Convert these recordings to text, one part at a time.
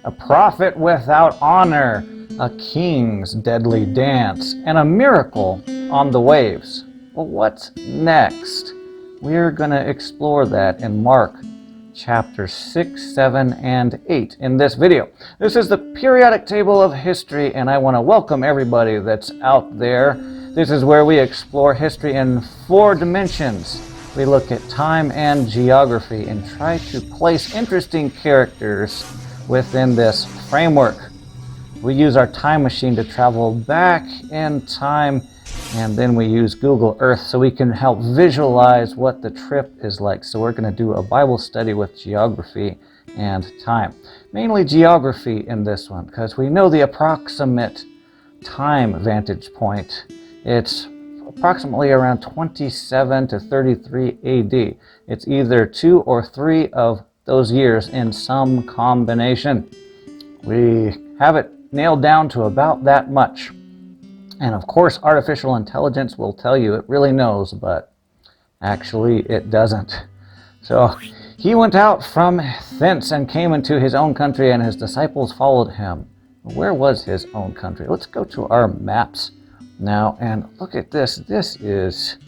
a prophet without honor, a king's deadly dance, and a miracle on the waves. Well, what's next? We're going to explore that in Mark chapter 6, 7, and 8 in this video. This is the periodic table of history, and I want to welcome everybody that's out there. This is where we explore history in 4 dimensions. We look at time and geography and try to place interesting characters within this framework. We use our time machine to travel back in time, and then we use Google Earth so we can help visualize what the trip is like. So we're going to do a Bible study with geography and time. Mainly geography in this one, because we know the approximate time vantage point. It's approximately around 27 to 33 AD. It's either 2 or 3 of those years in some combination. We have it nailed down to about that much. And of course, artificial intelligence will tell you it really knows, but actually it doesn't. So he went out from thence and came into his own country, and his disciples followed him. Where was his own country? Let's go to our maps now and look at this. This is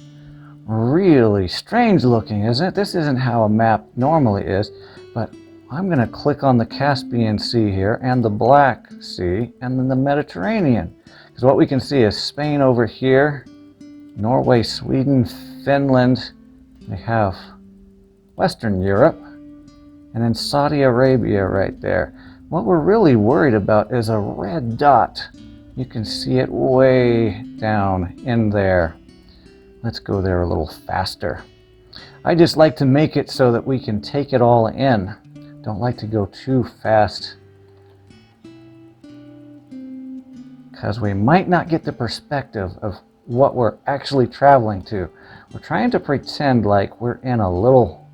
really strange looking, isn't it? This isn't how a map normally is, but I'm going to click on the Caspian Sea here and the Black Sea and then the Mediterranean. Because what we can see is Spain over here, Norway, Sweden, Finland. We have Western Europe, and then Saudi Arabia right there. What we're really worried about is a red dot. You can see it way down in there. Let's go there a little faster. I just like to make it so that we can take it all in. Don't like to go too fast, because we might not get the perspective of what we're actually traveling to. We're trying to pretend like we're in a little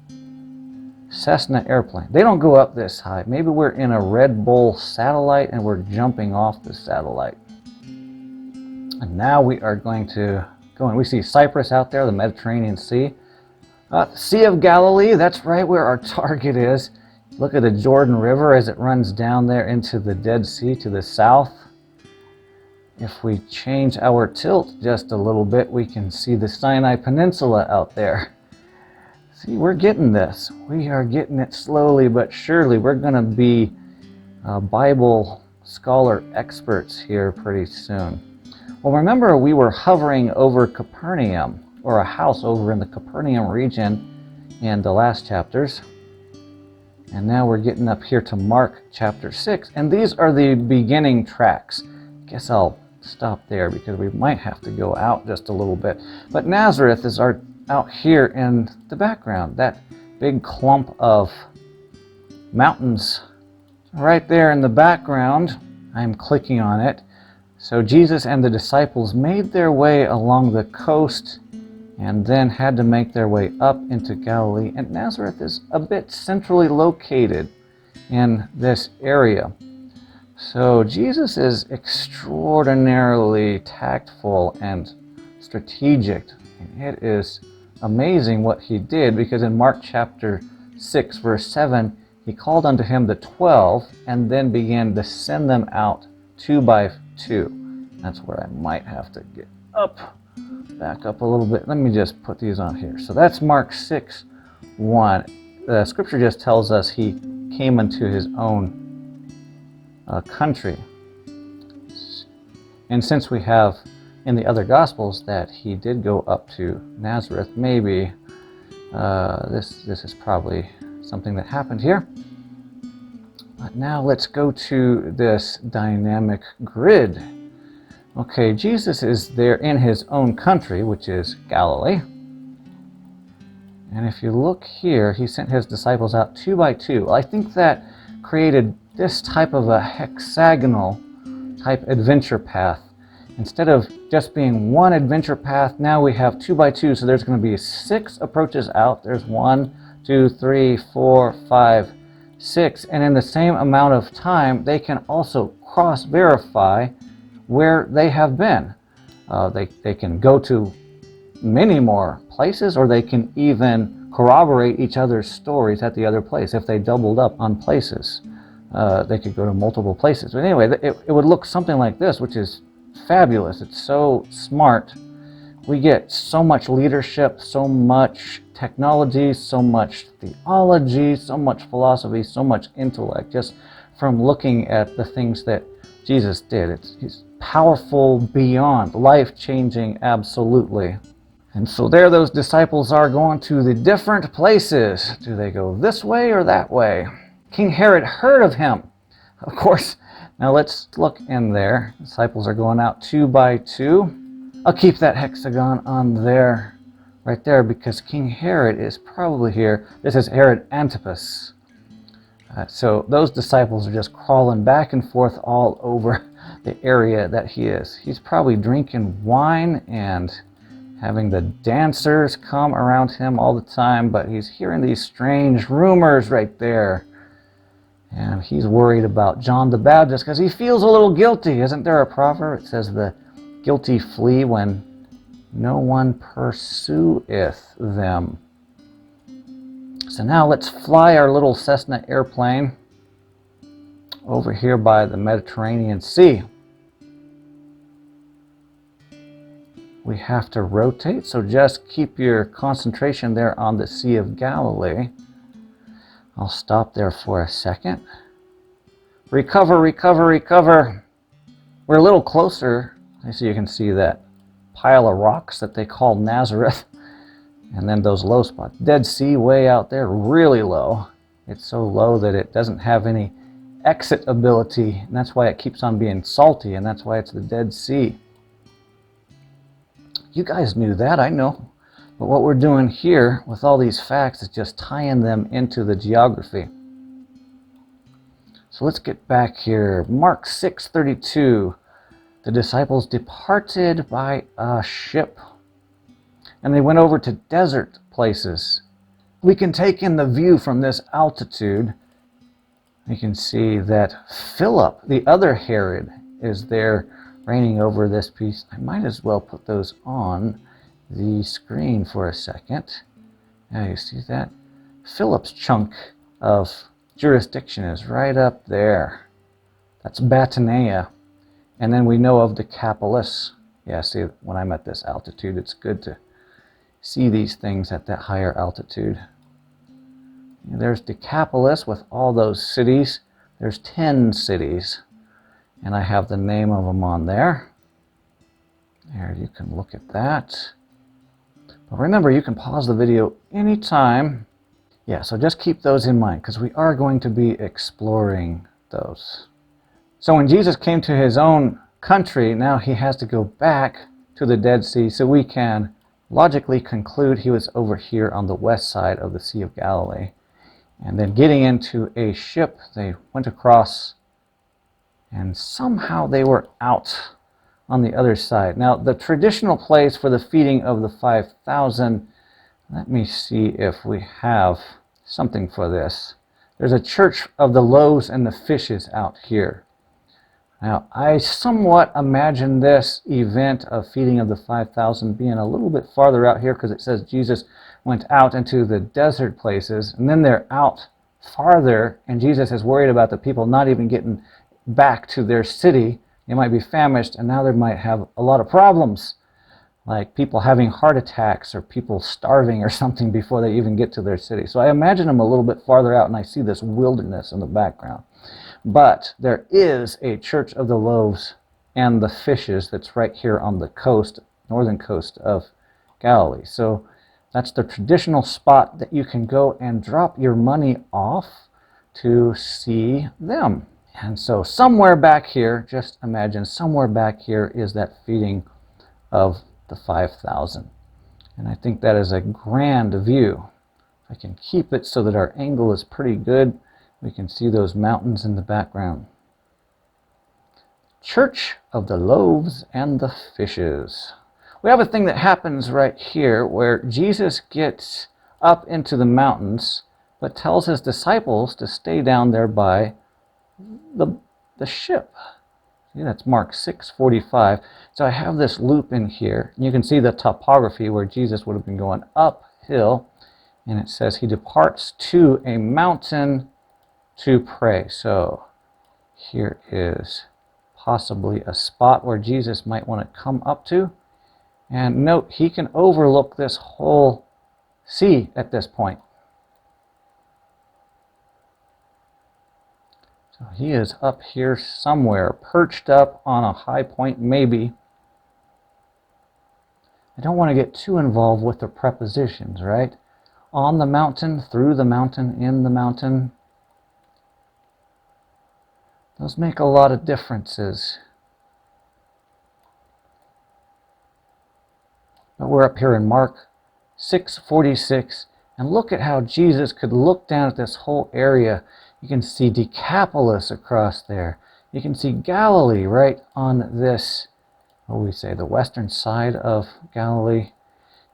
Cessna airplane. They don't go up this high. Maybe we're in a Red Bull satellite and we're jumping off the satellite. And now we are going to go, and we see Cyprus out there, the Mediterranean Sea. Sea of Galilee, that's right where our target is. Look at the Jordan River as it runs down there into the Dead Sea to the south. If we change our tilt just a little bit, we can see the Sinai Peninsula out there. See, we're getting this. We are getting it slowly but surely. We're going to be Bible scholar experts here pretty soon. Well, remember we were hovering over Capernaum, or a house over in the Capernaum region in the last chapters. And now we're getting up here to Mark chapter 6. And these are the beginning tracks. Guess I'll stop there because we might have to go out just a little bit. But Nazareth is out here in the background. That big clump of mountains right there in the background. I'm clicking on it. So Jesus and the disciples made their way along the coast and then had to make their way up into Galilee. And Nazareth is a bit centrally located in this area. So Jesus is extraordinarily tactful and strategic. And it is amazing what he did, because in Mark chapter 6, verse 7, he called unto him the 12 and then began to send them out 2 by 2. That's where I might have to get up. Back up a little bit. Let me just put these on here. So that's Mark 6, 1. The scripture just tells us he came into his own country. And since we have in the other Gospels that he did go up to Nazareth, maybe this is probably something that happened here. But now let's go to this dynamic grid. Okay, Jesus is there in his own country, which is Galilee. And if you look here, he sent his disciples out 2 by 2. I think that created this type of a hexagonal type adventure path. Instead of just being one adventure path, now we have 2 by 2. So there's going to be 6 approaches out. There's 1, 2, 3, 4, 5, 6. And in the same amount of time, they can also cross-verify where they have been. They can go to many more places, or they can even corroborate each other's stories at the other place if they doubled up on places. They could go to multiple places. But anyway, it would look something like this, which is fabulous. It's so smart. We get so much leadership, so much technology, so much theology, so much philosophy, so much intellect, just from looking at the things that Jesus did. He's powerful beyond, life-changing, absolutely. And so there those disciples are going to the different places. Do they go this way or that way? King Herod heard of him. Of course, now let's look in there. Disciples are going out 2 by 2. I'll keep that hexagon on there, right there, because King Herod is probably here. This is Herod Antipas. So those disciples are just crawling back and forth all over the area that he is. He's probably drinking wine and having the dancers come around him all the time, but he's hearing these strange rumors right there. And he's worried about John the Baptist because he feels a little guilty. Isn't there a proverb? It says the guilty flee when no one pursueth them. So now let's fly our little Cessna airplane over here by the Mediterranean Sea. We have to rotate, so just keep your concentration there on the Sea of Galilee. I'll stop there for a second. Recover, recover, recover. We're a little closer. So you can see that pile of rocks that they call Nazareth. And then those low spots. Dead Sea way out there, really low. It's so low that it doesn't have any exit ability. And that's why it keeps on being salty. And that's why it's the Dead Sea. You guys knew that, I know. But what we're doing here with all these facts is just tying them into the geography. So let's get back here. Mark 6:32. The disciples departed by a ship, and they went over to desert places. We can take in the view from this altitude. You can see that Philip, the other Herod, is there reigning over this piece. I might as well put those on the screen for a second. Now you see that? Philip's chunk of jurisdiction is right up there. That's Batanea. And then we know of Decapolis. Yeah, see, when I'm at this altitude, it's good to see these things at that higher altitude. There's Decapolis with all those cities. There's 10 cities. And I have the name of them on there. There, you can look at that. But remember, you can pause the video anytime. Yeah, so just keep those in mind, because we are going to be exploring those. So when Jesus came to his own country, now he has to go back to the Dead Sea, so we can logically conclude he was over here on the west side of the Sea of Galilee. And then getting into a ship, they went across, and somehow they were out on the other side. Now, the traditional place for the feeding of the 5,000, let me see if we have something for this. There's a church of the loaves and the fishes out here. Now, I somewhat imagine this event of feeding of the 5,000 being a little bit farther out here, because it says Jesus went out into the desert places, and then they're out farther, and Jesus is worried about the people not even getting back to their city. They might be famished, and now they might have a lot of problems, like people having heart attacks or people starving or something before they even get to their city. So I imagine them a little bit farther out, and I see this wilderness in the background. But there is a Church of the Loaves and the Fishes that's right here on the coast, northern coast of Galilee. So that's the traditional spot that you can go and drop your money off to see them. And so somewhere back here, just imagine, somewhere back here is that feeding of the 5,000. And I think that is a grand view. If I can keep it so that our angle is pretty good, we can see those mountains in the background. Church of the Loaves and the Fishes. We have a thing that happens right here where Jesus gets up into the mountains, but tells his disciples to stay down there by the ship. See, that's Mark 6:45. So I have this loop in here. You can see the topography where Jesus would have been going uphill. And it says he departs to a mountain to pray. So here is possibly a spot where Jesus might want to come up to. And note, he can overlook this whole sea at this point. So he is up here somewhere, perched up on a high point maybe. I don't want to get too involved with the prepositions, right? On the mountain, through the mountain, in the mountain. Those make a lot of differences. But we're up here in Mark 6:46, and look at how Jesus could look down at this whole area. You can see Decapolis across there. You can see Galilee right on this, what do we say, the western side of Galilee.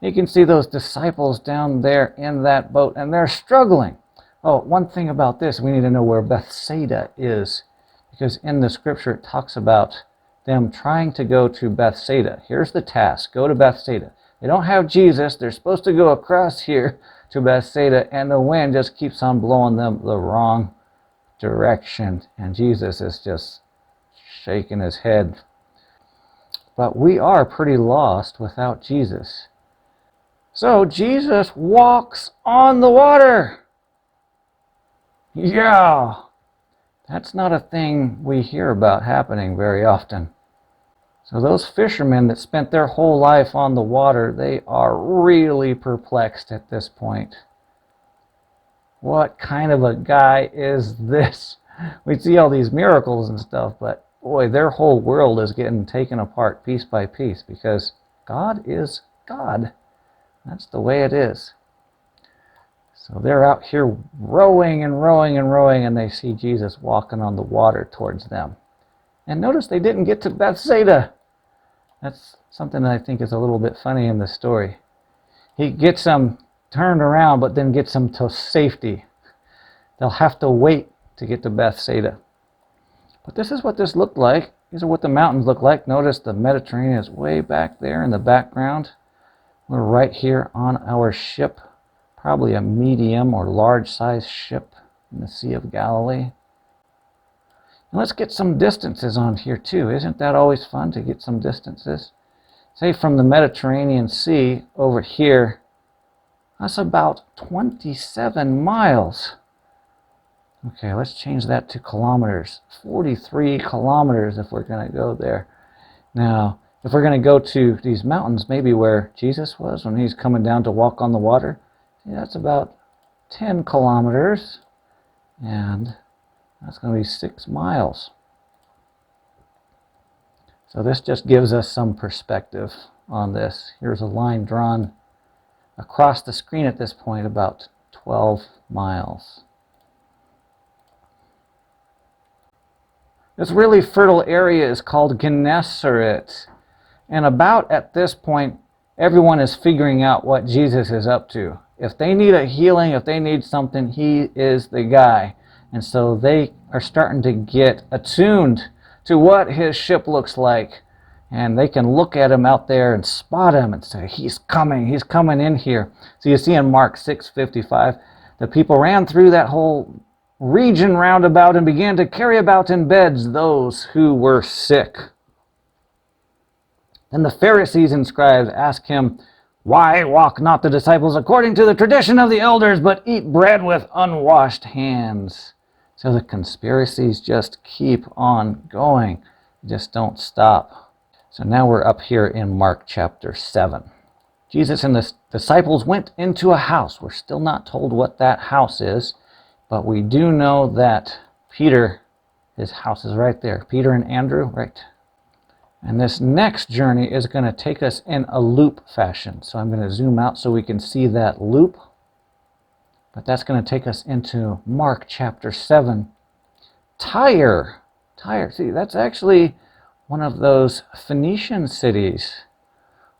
You can see those disciples down there in that boat, and they're struggling. Oh, one thing about this, we need to know where Bethsaida is, because in the scripture it talks about them trying to go to Bethsaida. Here's the task, go to Bethsaida. They don't have Jesus, they're supposed to go across here to Bethsaida, and the wind just keeps on blowing them the wrong direction, and Jesus is just shaking his head. But we are pretty lost without Jesus. So Jesus walks on the water. Yeah, that's not a thing we hear about happening very often. So those fishermen that spent their whole life on the water, they are really perplexed at this point. What kind of a guy is this? We see all these miracles and stuff, but boy, their whole world is getting taken apart piece by piece because God is God. That's the way it is. So they're out here rowing and rowing and rowing, and they see Jesus walking on the water towards them. And notice they didn't get to Bethsaida. That's something that I think is a little bit funny in the story. He gets them turned around, but then gets them to safety. They'll have to wait to get to Bethsaida. But this is what this looked like. These are what the mountains look like. Notice the Mediterranean is way back there in the background. We're right here on our ship, probably a medium or large size ship in the Sea of Galilee. And let's get some distances on here too. Isn't that always fun to get some distances? Say from the Mediterranean Sea over here, that's about 27 miles. Okay, let's change that to kilometers. 43 kilometers if we're going to go there. Now, if we're going to go to these mountains, maybe where Jesus was when he's coming down to walk on the water, that's about 10 kilometers. And that's going to be 6 miles. So this just gives us some perspective on this. Here's a line drawn across the screen at this point, about 12 miles. This really fertile area is called Gennesaret. And about at this point, everyone is figuring out what Jesus is up to. If they need a healing, if they need something, he is the guy. And so they are starting to get attuned to what his ship looks like. And they can look at him out there and spot him and say, he's coming in here. So you see in Mark 6:55, the people ran through that whole region round about and began to carry about in beds those who were sick. Then the Pharisees and scribes asked him, why walk not the disciples according to the tradition of the elders, but eat bread with unwashed hands? So the conspiracies just keep on going. Just don't stop. So now we're up here in Mark chapter 7. Jesus and the disciples went into a house. We're still not told what that house is, but we do know that Peter, his house is right there. Peter and Andrew, right? And this next journey is going to take us in a loop fashion. So I'm going to zoom out so we can see that loop. But that's going to take us into Mark chapter 7. Tyre. See, that's actually one of those Phoenician cities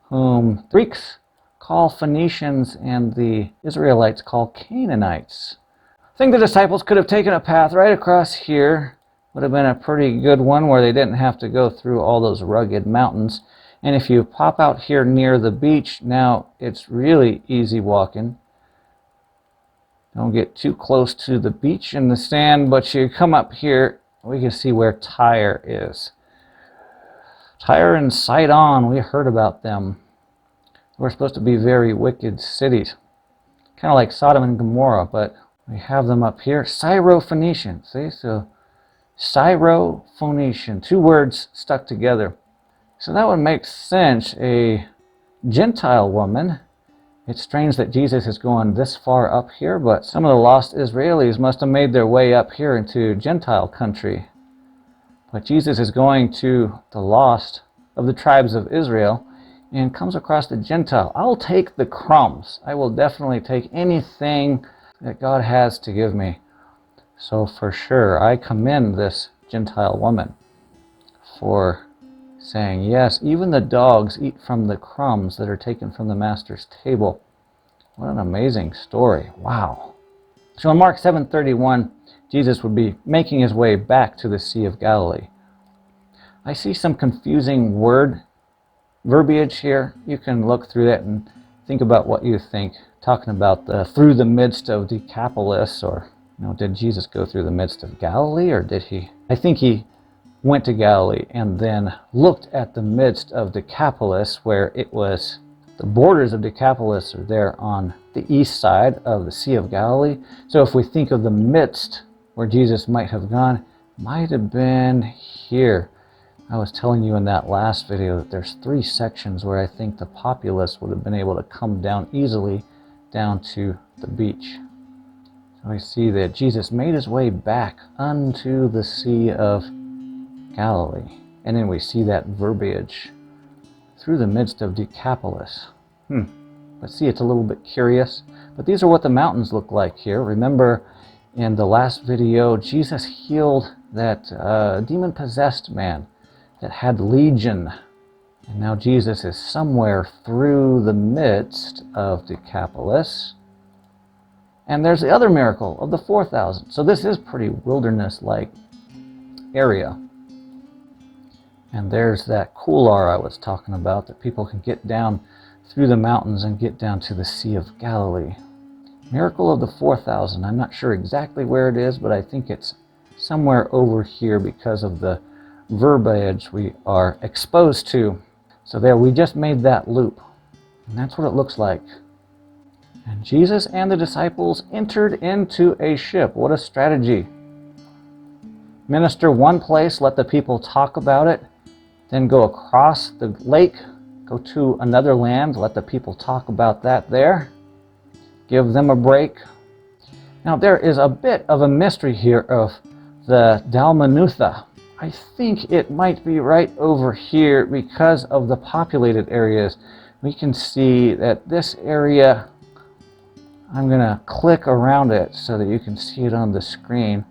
whom Greeks call Phoenicians and the Israelites call Canaanites. I think the disciples could have taken a path right across here. Would have been a pretty good one where they didn't have to go through all those rugged mountains. And if you pop out here near the beach, now it's really easy walking. Don't get too close to the beach and the sand, but you come up here, we can see where Tyre is. Tyre and Sidon, we heard about them. We're supposed to be very wicked cities. Kind of like Sodom and Gomorrah, but we have them up here. Syrophoenician, see? So, Syrophoenician, two words stuck together. So that would make sense, a Gentile woman. It's strange that Jesus is going this far up here, but some of the lost Israelis must have made their way up here into Gentile country. But Jesus is going to the lost of the tribes of Israel and comes across the Gentile. I'll take the crumbs. I will definitely take anything that God has to give me. So for sure, I commend this Gentile woman for saying, yes, even the dogs eat from the crumbs that are taken from the master's table. What an amazing story. Wow. So in Mark 7:31, Jesus would be making his way back to the Sea of Galilee. I see some confusing verbiage here. You can look through that and think about what you think. Talking about the through the midst of Decapolis, or did Jesus go through the midst of Galilee, or did he? I think he went to Galilee and then looked at the midst of Decapolis, where it was, the borders of Decapolis are there on the east side of the Sea of Galilee. So if we think of the midst where Jesus might have gone, might have been here. I was telling you in that last video that there's 3 sections where I think the populace would have been able to come down easily down to the beach. So we see that Jesus made his way back unto the Sea of Galilee. And then we see that verbiage, through the midst of Decapolis. But see, it's a little bit curious. But these are what the mountains look like here. Remember in the last video, Jesus healed that demon-possessed man that had legion. And now Jesus is somewhere through the midst of Decapolis. And there's the other miracle of the 4,000. So this is pretty wilderness-like area. And there's that couloir I was talking about, that people can get down through the mountains and get down to the Sea of Galilee. Miracle of the 4,000. I'm not sure exactly where it is, but I think it's somewhere over here because of the verbiage we are exposed to. So there, we just made that loop. And that's what it looks like. And Jesus and the disciples entered into a ship. What a strategy. Minister one place, let the people talk about it. Then go across the lake, go to another land, let the people talk about that there. Give them a break. Now there is a bit of a mystery here of the Dalmanutha. I think it might be right over here because of the populated areas. We can see that this area, I'm going to click around it so that you can see it on the screen.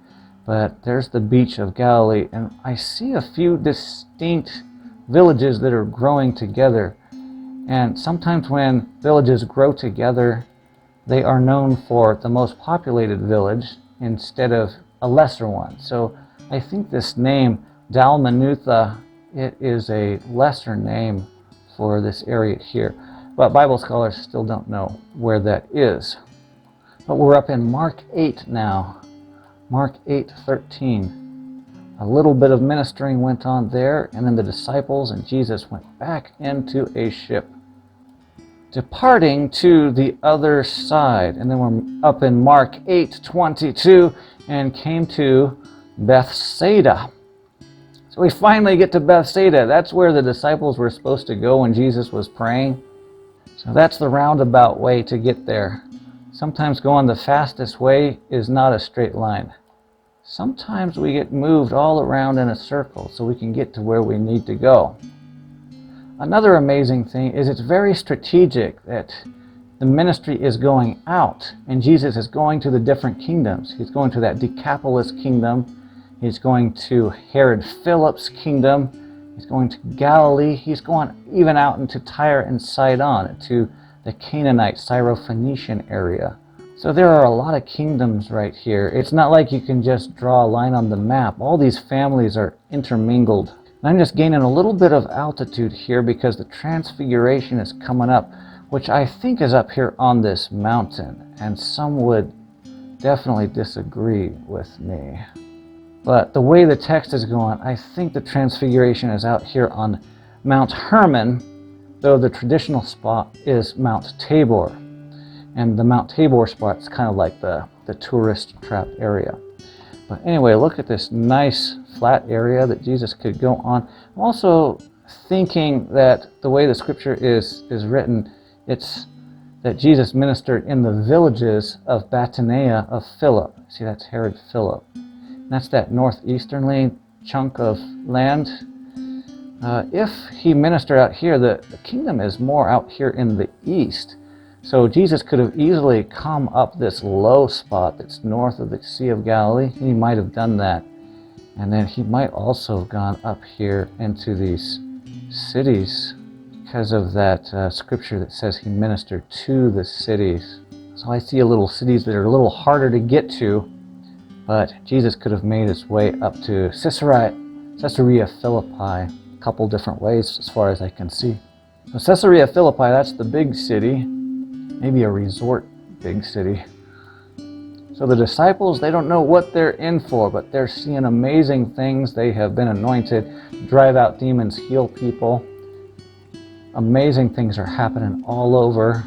But there's the beach of Galilee, and I see a few distinct villages that are growing together. And sometimes when villages grow together, they are known for the most populated village instead of a lesser one. So I think this name, Dalmanutha, it is a lesser name for this area here. But Bible scholars still don't know where that is. But we're up in Mark 8 now. Mark 8:13. A little bit of ministering went on there, and then the disciples and Jesus went back into a ship, departing to the other side. And then we're up in Mark 8:22 and came to Bethsaida. So we finally get to Bethsaida. That's where the disciples were supposed to go when Jesus was praying. So that's the roundabout way to get there. Sometimes going the fastest way is not a straight line. Sometimes we get moved all around in a circle so we can get to where we need to go. Another amazing thing is it's very strategic that the ministry is going out and Jesus is going to the different kingdoms. He's going to that Decapolis kingdom. He's going to Herod Philip's kingdom. He's going to Galilee. He's going even out into Tyre and Sidon, to the Canaanite, Syrophoenician area. So there are a lot of kingdoms right here. It's not like you can just draw a line on the map. All these families are intermingled. And I'm just gaining a little bit of altitude here because the Transfiguration is coming up, which I think is up here on this mountain. And some would definitely disagree with me. But the way the text is going, I think the Transfiguration is out here on Mount Hermon, though the traditional spot is Mount Tabor. And the Mount Tabor spot is kind of like the tourist trap area. But anyway, look at this nice flat area that Jesus could go on. I'm also thinking that the way the scripture is written, it's that Jesus ministered in the villages of Batanea of Philip. See, that's Herod Philip. And that's that northeasternly chunk of land. If he ministered out here, the kingdom is more out here in the east. So Jesus could have easily come up this low spot that's north of the Sea of Galilee. He might have done that. And then he might also have gone up here into these cities because of that scripture that says he ministered to the cities. So I see a little cities that are a little harder to get to, but Jesus could have made his way up to Caesarea Philippi a couple different ways as far as I can see. So Caesarea Philippi, that's the big city. Maybe a resort big city. So the disciples, they don't know what they're in for, but they're seeing amazing things. They have been anointed, drive out demons, heal people. Amazing things are happening all over.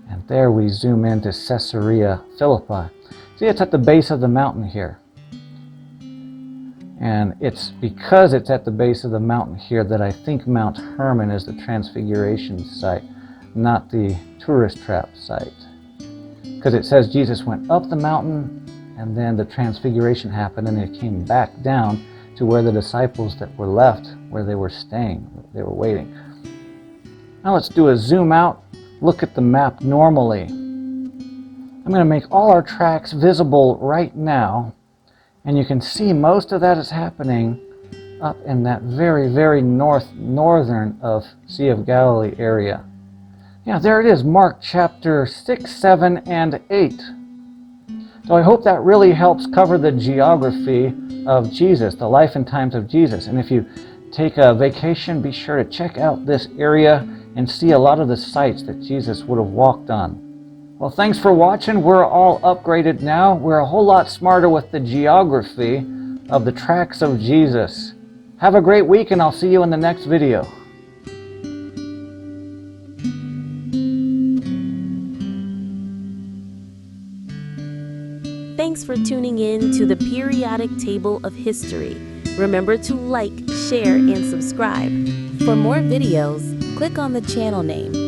And there we zoom into Caesarea Philippi. See, it's at the base of the mountain here. And it's because it's at the base of the mountain here that I think Mount Hermon is the Transfiguration site, not the tourist trap site. Because it says Jesus went up the mountain and then the Transfiguration happened and it came back down to where the disciples that were left, where they were staying, they were waiting. Now let's do a zoom out, look at the map normally. I'm going to make all our tracks visible right now, and you can see most of that is happening up in that very, very northern of Sea of Galilee area. Yeah, there it is, Mark chapter 6, 7, and 8. So I hope that really helps cover the geography of Jesus, the life and times of Jesus. And if you take a vacation, be sure to check out this area and see a lot of the sites that Jesus would have walked on. Well, thanks for watching. We're all upgraded now. We're a whole lot smarter with the geography of the tracks of Jesus. Have a great week, and I'll see you in the next video. Thanks for tuning in to the Periodic Table of History. Remember to like, share, and subscribe. For more videos, click on the channel name.